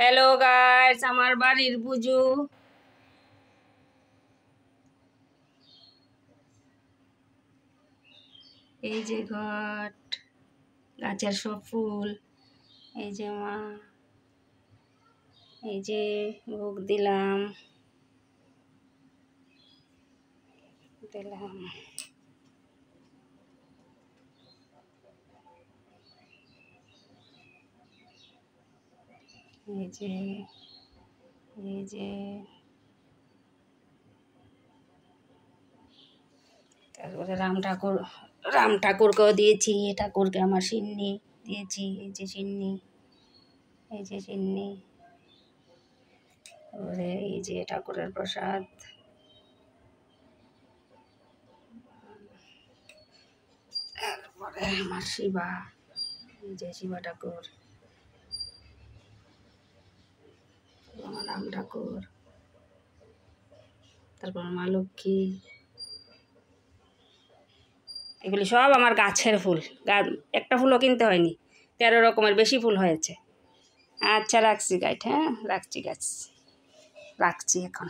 Hello guys, আমার বাড়ির পুজো। এই যে ঘট, গাছের সব ফুল, এই যে মা, এই যে ভোগ দিলাম দিলাম এই যে এই যে তারপরে রাম ঠাকুরকেও দিয়েছি, ঠাকুরকে আমার সিন্নি দিয়েছি, এই যে সিন্নি, এই যে সিন্নি, তারপরে এই যে ঠাকুরের প্রসাদ, তারপরে আমার শিবা, এই যে শিবা ঠাকুর, আমার রাম ঠাকুর, তারপর মা লক্ষ্মী। এগুলি সব আমার গাছের ফুল, একটা ফুলও কিনতে হয়নি, 13 রকমের বেশি ফুল হয়েছে। আচ্ছা রাখছি গাইড, হ্যাঁ রাখছি গাছ, রাখছি এখন।